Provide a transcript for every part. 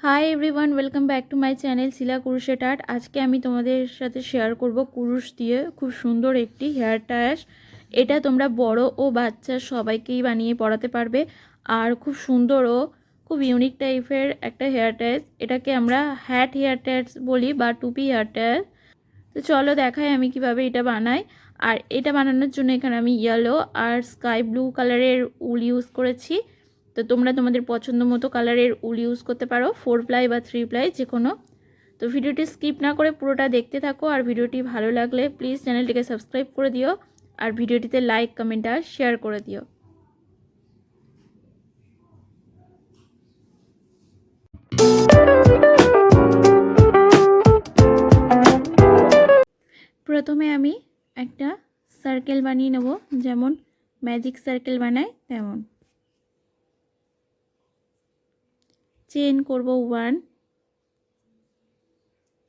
High everyone welcome back to my channel Shila crochet art. आज के आमी तोमादेर साथे शेयर करब कुरुश दिए खूब सुंदर एकटी हेयर टायर्स। एटा तोमरा बड़ो ओ बाच्चा सबाइकेई बानिये पड़ाते पारबे और खूब सुंदर ओ खूब यूनिक टाइपेर एकटा हेयर टायर्स। एटाके आमरा हैट हेयर टायर्स बोली बा टुपी हेयर टायर्स। तो चलो देखाई आमी किभाबे एटा बानाई। और एटा बानानोर जोन्नो एखाने आमी येलो और स्काई ब्लू कालारेर उल यूज करेछि। तो তোমরা তোমাদের পছন্দ মতো কালারের উল ইউজ করতে পারো, 4 প্লাই বা 3 প্লাই যে কোনো। তো ভিডিওটি স্কিপ না করে পুরোটা দেখতে থাকো। আর ভিডিওটি ভালো লাগলে প্লিজ চ্যানেলটিকে সাবস্ক্রাইব করে দিও আর ভিডিওটিতে লাইক কমেন্ট আর শেয়ার করে দিও। প্রথমে আমি একটা সার্কেল বানিয়ে নেব, যেমন ম্যাজিক সার্কেল বানাই তেমন। চেন করব 1,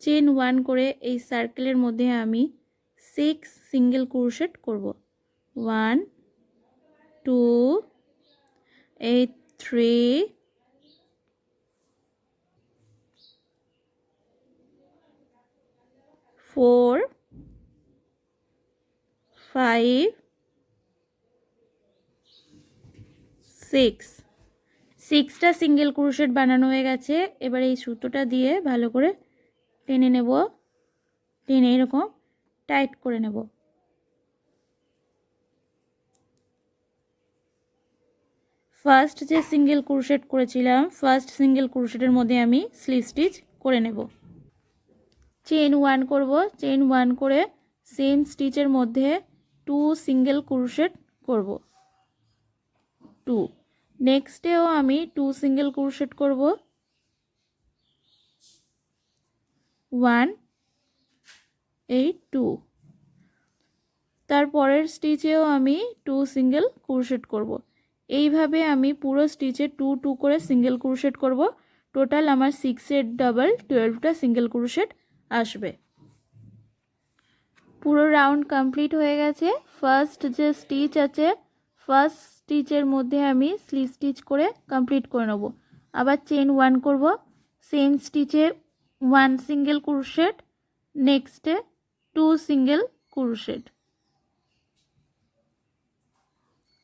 চেন 1 করে এই সার্কেলের মধ্যে আমি 6 সিঙ্গেল ক্রোশেট করব। 1 2 8 3 4 5 6 6টা সিঙ্গেল ক্রোশেট বানানো হয়ে গেছে। এবার এই সুতোটা দিয়ে ভালো করে টেনে নেব, টেনে এরকম টাইট করে নেব। ফার্স্ট যে সিঙ্গেল ক্রোশেট করেছিলাম, ফার্স্ট সিঙ্গেল ক্রোশেটের মধ্যে আমি স্লিপ স্টিচ করে নেব। চেন 1 করব, চেন 1 করে সেম স্টিচের মধ্যে 2 সিঙ্গেল ক্রোশেট করব। 2 নেক্সটেও আমি 2 সিঙ্গেল ক্রোশেট করব। 1 8 2 তারপরের স্টিচেও আমি 2 সিঙ্গেল ক্রোশেট করব। এইভাবে আমি পুরো স্টিচে 2 2 করে সিঙ্গেল ক্রোশেট করব। টোটাল আমার 6 এর ডাবল 12টা সিঙ্গেল ক্রোশেট আসবে। পুরো রাউন্ড কমপ্লিট হয়ে গেছে। ফার্স্ট যে স্টিচ আছে, ফার্স্ট স্টিচের মধ্যে আমি স্লিপ স্টিচ করে কমপ্লিট করে নেব। আবার চেন 1 করব, সেম স্টিচে 1 সিঙ্গেল ক্রোশেট, নেক্সটে 2 সিঙ্গেল ক্রোশেট,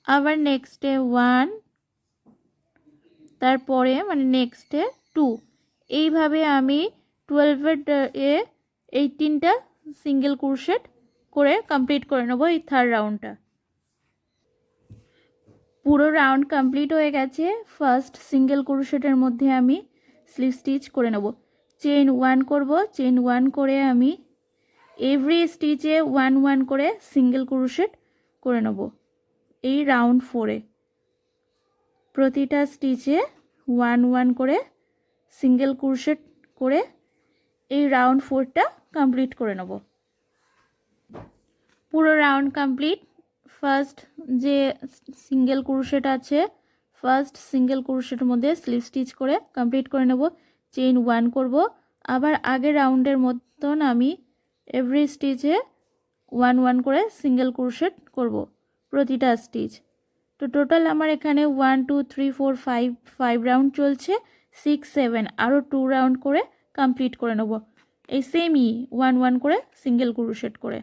আবার নেক্সটে 1, তারপরে মানে নেক্সটে 2। এইভাবে আমি 12 এ 18টা সিঙ্গেল ক্রোশেট করে কমপ্লিট করে নেব এই থার্ড রাউন্ডটা। পুরো রাউন্ড কমপ্লিট হয়ে গেছে। ফার্স্ট সিঙ্গেল ক্রোশেটের মধ্যে আমি স্লিপ স্টিচ করে নেব। চেন 1 করব, চেন 1 করে আমি এভরি স্টিচে 1 1 করে সিঙ্গেল ক্রোশেট করে নেব। এই রাউন্ড 4-এ প্রতিটা স্টিচে 1 1 করে সিঙ্গেল ক্রোশেট করে এই রাউন্ড 4টা কমপ্লিট করে নেব। পুরো রাউন্ড কমপ্লিট। ফার্স্ট যে সিঙ্গেল ক্রোশেট আছে, ফার্স্ট সিঙ্গেল ক্রোশেটের মধ্যে স্লিপ স্টিচ করে কমপ্লিট করে নেব। চেইন 1 করব, আবার আগের রাউন্ডের মতন আমি এভরি স্টিচে 1 1 করে সিঙ্গেল ক্রোশেট করব প্রতিটা স্টিচ। তো টোটাল আমার এখানে 1 2 3 4 5 রাউন্ড চলছে। 6 7 আরও 2 রাউন্ড করে কমপ্লিট করে নেব এই সেমই 1 1 করে সিঙ্গেল ক্রোশেট করে।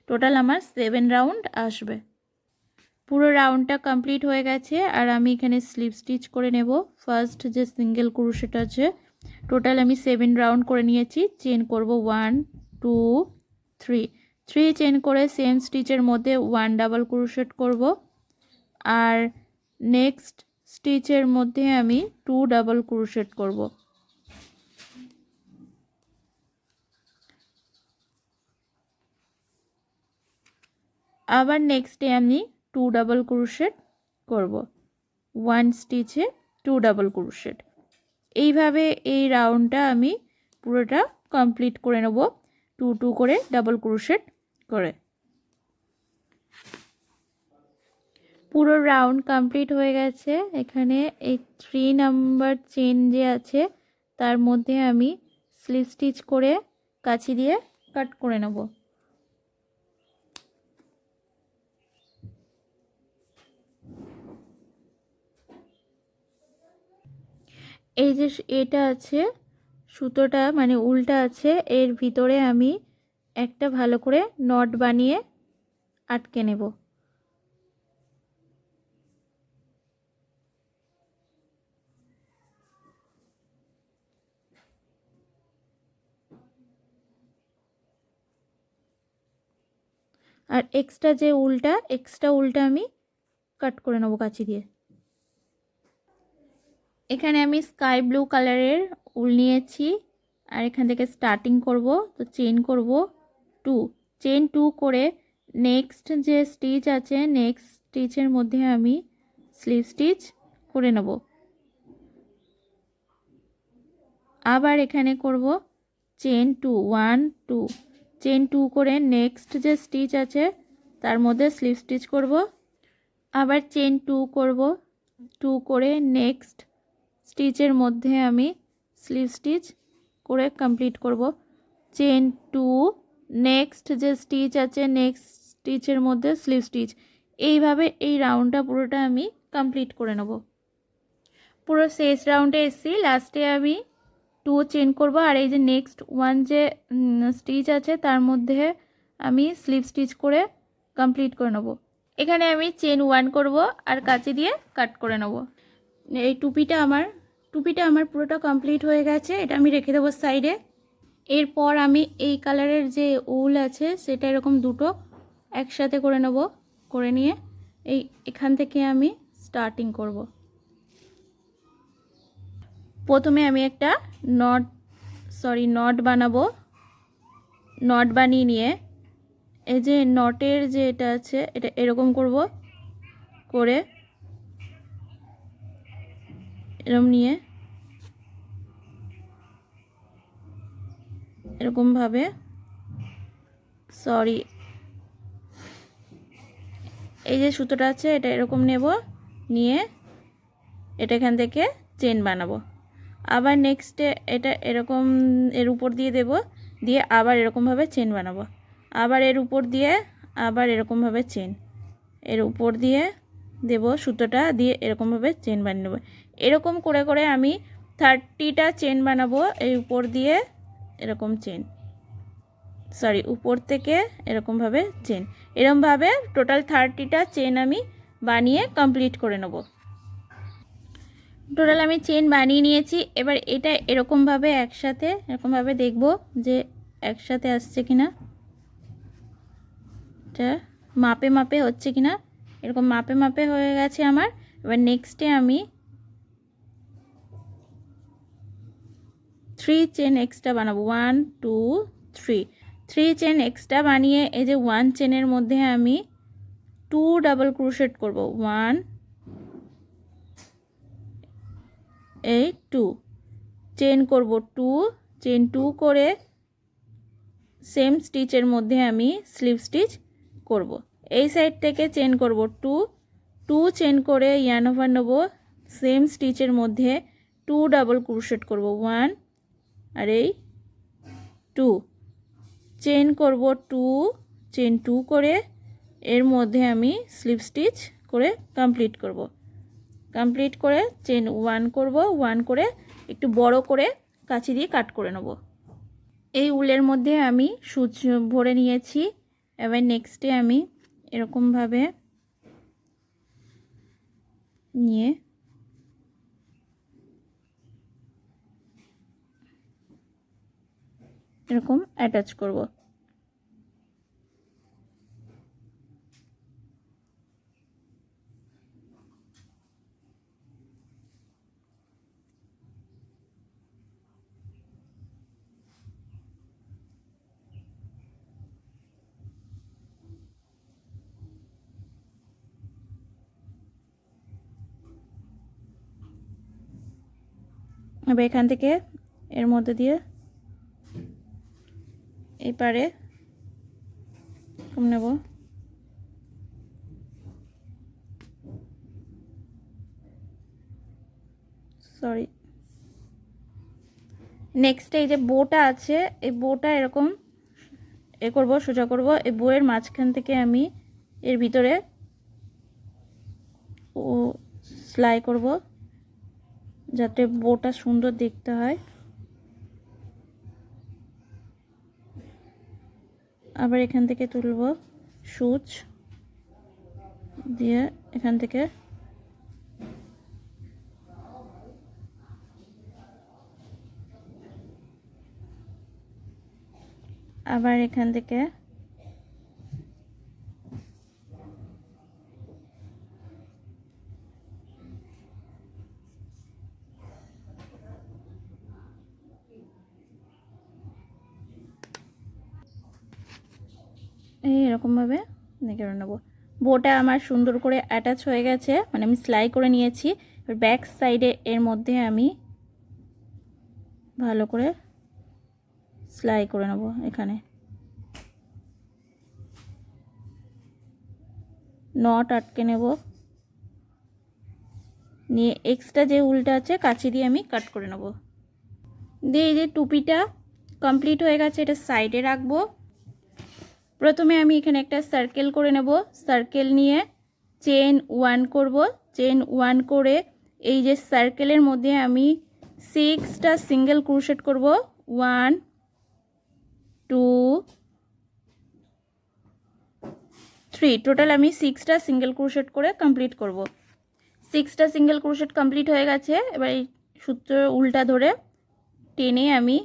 টোটাল আমার 7 রাউন্ড আসবে। পুরো রাউন্ডটা কমপ্লিট হয়ে গেছে আর আমি এখানে স্লিপ স্টিচ করে নেব। ফার্স্ট যে সিঙ্গেল ক্রোশেট আছে, টোটাল আমি 7 রাউন্ড করে নিয়েছি। চেন করব 1 2 3 চেন করে সেম স্টিচের মধ্যে 1 ডাবল ক্রোশেট করব আর নেক্সট স্টিচের মধ্যে আমি 2 ডাবল ক্রোশেট করব। আবার নেক্সটে আমি 2 ডাবল ক্রোশেট করব, 1 স্টিচে 2 ডাবল ক্রোশেট। এইভাবে এই রাউন্ডটা আমি পুরোটা কমপ্লিট করে নেব 2 2 করে ডাবল ক্রোশেট করে। পুরো রাউন্ড কমপ্লিট হয়ে গেছে। এখানে এই 3 নাম্বার চেন যে আছে তার মধ্যে আমি স্লিপ স্টিচ করে কাঁচি দিয়ে কাট করে নেব। এই যে এটা আছে সুতোটা মানে উলটা আছে, এর ভিতরে আমি একটা ভালো করে নট বানিয়ে আটকে নেব। আর এক্সট্রা উলটা আমি কাট করে নেব কাঁচি দিয়ে। এখানে আমি স্কাই ব্লু কালারের উল নিয়েছি আর এখান থেকে স্টার্টিং করব। তো চেন করব 2, চেন 2 করে নেক্সট যে স্টিচ আছে নেক্সট স্টিচের মধ্যে আমি স্লিপ স্টিচ করে নেব। আবার এখানে করব চেন 2, 1 2, চেন 2 করে নেক্সট যে স্টিচ আছে তার মধ্যে স্লিপ স্টিচ করব। আবার চেন 2 করব, 2 করে নেক্সট স্টিচের মধ্যে আমি স্লিপ স্টিচ করে কমপ্লিট করব। চেন 2 নেক্সট যে স্টিচ আছে নেক্সট স্টিচের মধ্যে স্লিপ স্টিচ। এইভাবে এই রাউন্ডটা পুরোটা আমি কমপ্লিট করে নেব। পুরো শেষ রাউন্ডে এসেছি, লাস্টে আমি 2 চেন করব আর এই যে নেক্সট 1 যে স্টিচ আছে তার মধ্যে আমি স্লিপ স্টিচ করে কমপ্লিট করে নেব। এখানে আমি চেন 1 করব আর কাঁচি দিয়ে কাট করে নেব। এই টুপিটা আমার পুরোটা কমপ্লিট হয়ে গেছে, এটা আমি রেখে দেবো সাইডে। এরপর আমি এই কালারের যে উল আছে সেটা এরকম দুটো একসাথে করে নেব, করে নিয়ে এখান থেকে আমি স্টার্টিং করব। প্রথমে আমি একটা নট বানাবো। নট বানিয়ে নিয়ে এই যে নটের যে এটা আছে এটা এরকম করব, করে এরকম নিয়ে এরকমভাবে এই যে সুতোটা আছে এটা এরকম নেব, নিয়ে এটা এখান থেকে চেন বানাবো। আবার নেক্সটে এটা এরকম এর উপর দিয়ে দেব, দিয়ে আবার এরকমভাবে চেন বানাবো। আবার এর উপর দিয়ে আবার এরকমভাবে চেন, এর উপর দিয়ে দেব সুতোটা, দিয়ে এরকমভাবে চেন বানিয়ে নেব। এরকম করে করে আমি 30টা চেন বানাবো। এই উপর দিয়ে এরকম চেন, উপর থেকে এরকমভাবে চেন, এরকমভাবে টোটাল 30টা চেন আমি বানিয়ে কমপ্লিট করে নেব। টোটাল আমি চেন বানিয়ে নিয়েছি। এবার এটা এরকমভাবে একসাথে এরকমভাবে দেখব যে একসাথে আসছে কিনা, এটা মাপে মাপে হচ্ছে কিনা। এরকম মাপে মাপে হয়ে গেছে আমার। এবার নেক্সটে আমি 3 চেন এক্সট্রা বানাবো, 1 2 3 চেন এক্সট্রা বানিয়ে এই যে 1 চেনের মধ্যে আমি 2 ডাবল ক্রোশেট করব। 1 এই 2 চেন করব, 2 চেন 2 করে সেম স্টিচের মধ্যে আমি স্লিপ স্টিচ করব। এই সাইড থেকে চেন করব 2 চেন করে ইয়ার্ন ওভার নেব, সেম স্টিচের মধ্যে 2 ডাবল ক্রোশেট করব, 1 আর এই 2 চেন করব, 2 চেন 2 করে এর মধ্যে আমি স্লিপ স্টিচ করে কমপ্লিট করব। কমপ্লিট করে চেন 1 করব, 1 করে একটু বড় করে কাঁচি দিয়ে কাট করে নেব। এই উলের মধ্যে আমি সুচ ভরে নিয়েছি। এবার নেক্সটে আমি এরকমভাবে নিয়ে এরকম অ্যাটাচ করব। এবার এখান থেকে এর মধ্যে দিয়ে এই পারে নেব, নেক্সট এই যে বোটা আছে এই বোটা এরকম করব, সোজা করব। এই বইয়ের মাঝখান থেকে আমি এর ভিতরে সেলাই করব, যাতে বোটা সুন্দর দেখতে হয়। আবার এখান থেকে তুলব সুচ দিয়ে, এখান থেকে আবার এখান থেকে এইরকমভাবে কেটে নেব। বোটা আমার সুন্দর করে অ্যাটাচ হয়ে গেছে, মানে আমি সেলাই করে নিয়েছি। এবার ব্যাক সাইডে এর মধ্যে আমি ভালো করে সেলাই করে নেব। এখানে নট আটকে নেব, নিয়ে এক্সট্রা যে উলটা আছে কাঁচি দিয়ে আমি কাট করে নেব। দিয়ে এই যে টুপিটা কমপ্লিট হয়ে গেছে, এটা সাইডে রাখবো। প্রথমে আমি এখানে একটা সার্কেল করে নেব। সার্কেল নিয়ে চেন 1 করব। চেন 1 করে এই যে সার্কেলের মধ্যে আমি 6টা সিঙ্গেল ক্রোশেট করব। 1 2 3, টোটাল আমি 6টা সিঙ্গেল ক্রোশেট করে কমপ্লিট করব। 6টা সিঙ্গেল ক্রোশেট কমপ্লিট হয়ে গেছে। এবার এই সূত্র উল্টা ধরে টেনে আমি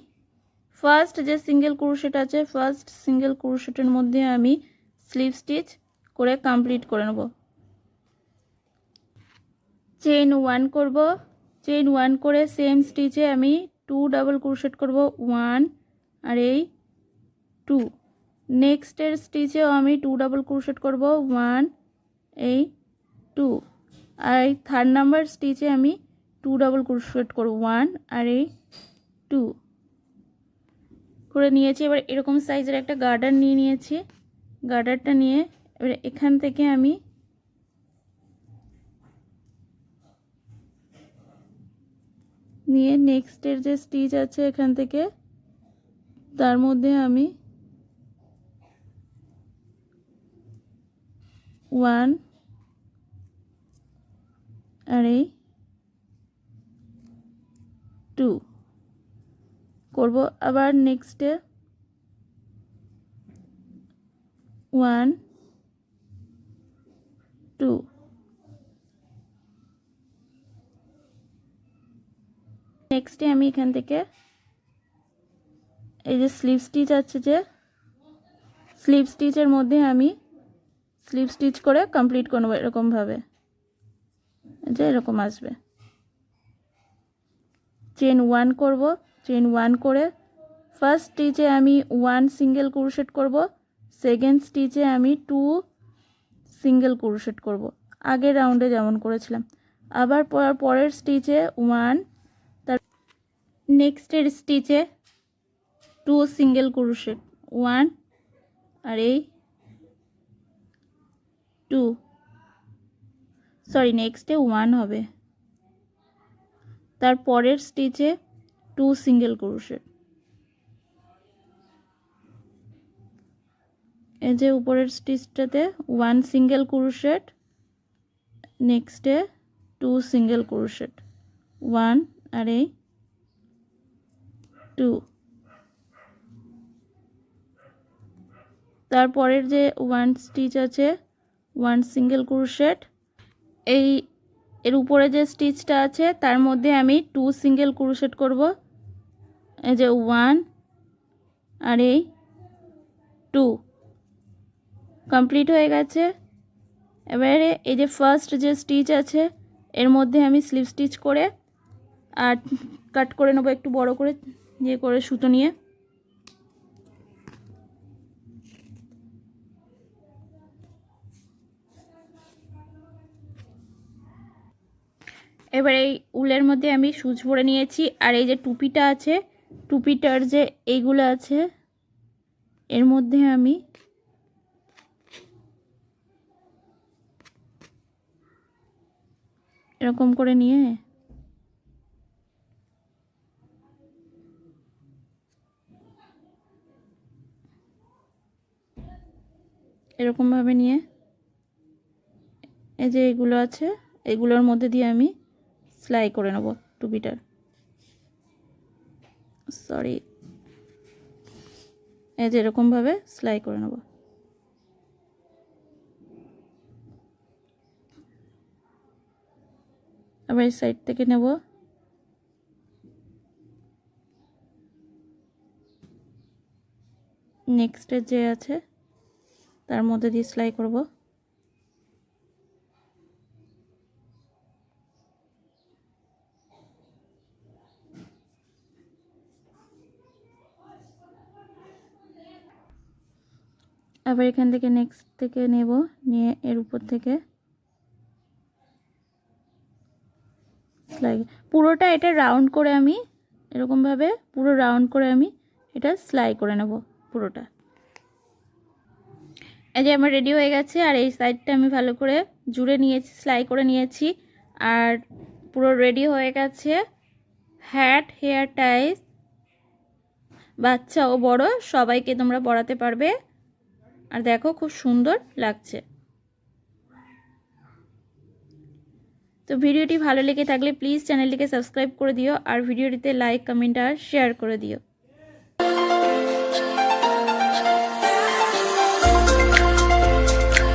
ফার্স্ট যে সিঙ্গেল ক্রোশেট আছে, ফার্স্ট সিঙ্গেল ক্রোশেটের মধ্যে আমি স্লিপ স্টিচ করে কমপ্লিট করে নেব। চেন 1 করব। চেন 1 করে সেম স্টিচে আমি 2 ডাবল ক্রোশেট করব, 1 আর এই 2। নেক্সটের স্টিচেও আমি 2 ডাবল ক্রোশেট করব, 1 এই 2। আর এই থার্ড নাম্বার স্টিচে আমি 2 ডাবল ক্রোশেট করব, 1 আর এই 2 করে নিয়েছি। এবার এরকম সাইজের একটা গার্ডার নিয়ে নিয়েছি। গার্ডারটা নিয়ে এবার এখান থেকে আমি নিয়ে নেক্সটের যে স্টিচ আছে এখান থেকে তার মধ্যে আমি 1 আর এই 2 করব। আবার নেক্সটে 1 2 নেক্সটে আমি এখান থেকে এই যে স্লিপ স্টিচ আছে, যে স্লিপ স্টিচের মধ্যে আমি স্লিপ স্টিচ করে কমপ্লিট করব। এরকমভাবে যে এরকম আসবে। চেন 1 করব। চেন 1 করে ফার্স্ট স্টিচে আমি 1 সিঙ্গেল ক্রোশেট করব, সেকেন্ড স্টিচে আমি 2 সিঙ্গেল ক্রোশেট করব, আগের রাউন্ডে যেমন করেছিলাম। আবার পরের স্টিচে 1, তার নেক্সটের স্টিচে 2 সিঙ্গেল ক্রোশেট, 1 আর এই 2, সরি নেক্সটে 1 হবে, তার পরের স্টিচে 2 সিঙ্গেল ক্রোশেট। এই যে উপরের স্টিচটাতে 1 সিঙ্গেল ক্রোশেট, নেক্সটে 2 সিঙ্গেল ক্রোশেট, 1 আর এই 2। তারপরের যে 1 স্টিচ আছে 1 সিঙ্গেল ক্রোশেট, এই এর উপরে যে স্টিচটা আছে তার মধ্যে আমি 2 সিঙ্গেল ক্রোশেট করব। এই যে 1 আর এই 2 কমপ্লিট হয়ে গেছে। এবারে এই যে ফার্স্ট যে স্টিচ আছে এর মধ্যে আমি স্লিপ স্টিচ করে আর কাট করে নেব একটু বড় করে, দিয়ে করে সুতো নিয়ে। এবার এই উলের মধ্যে আমি সুচ ভরে নিয়েছি। আর এই যে টুপিটা আছে, টুপিটার যে এইগুলো আছে এর মধ্যে আমি এরকম করে নিয়ে এরকমভাবে নিয়ে এই যে এগুলো আছে এগুলোর মধ্যে দিয়ে আমি সেলাই করে নেব। টুপিটার, সরি, এই যে এরকমভাবে সেলাই করে নেব। আবার এই সাইড থেকে নেব, নেক্সটে যে আছে তার মধ্যে দিয়ে সেলাই করব। আবার এখান থেকে নেক্সট থেকে নেব, নিয়ে এর উপর থেকে সেলাই, পুরোটা এটা রাউন্ড করে আমি এরকমভাবে পুরো রাউন্ড করে আমি এটা সেলাই করে নেব পুরোটা। এই যে আমার রেডি হয়ে গেছে, আর এই সাইডটা আমি ভালো করে জুড়ে নিয়েছি, সেলাই করে নিয়েছি, আর পুরো রেডি হয়ে গেছে হ্যাট হেয়ার টাই। বাচ্চা ও বড় সবাইকে তোমরা পরাতে পারবে, আর দেখো খুব সুন্দর লাগছে। তো ভিডিওটি ভালো লেগে থাকলে প্লিজ চ্যানেলটিকে সাবস্ক্রাইব করে দিও, আর ভিডিওটিতে লাইক, কমেন্ট আর শেয়ার করে দিও।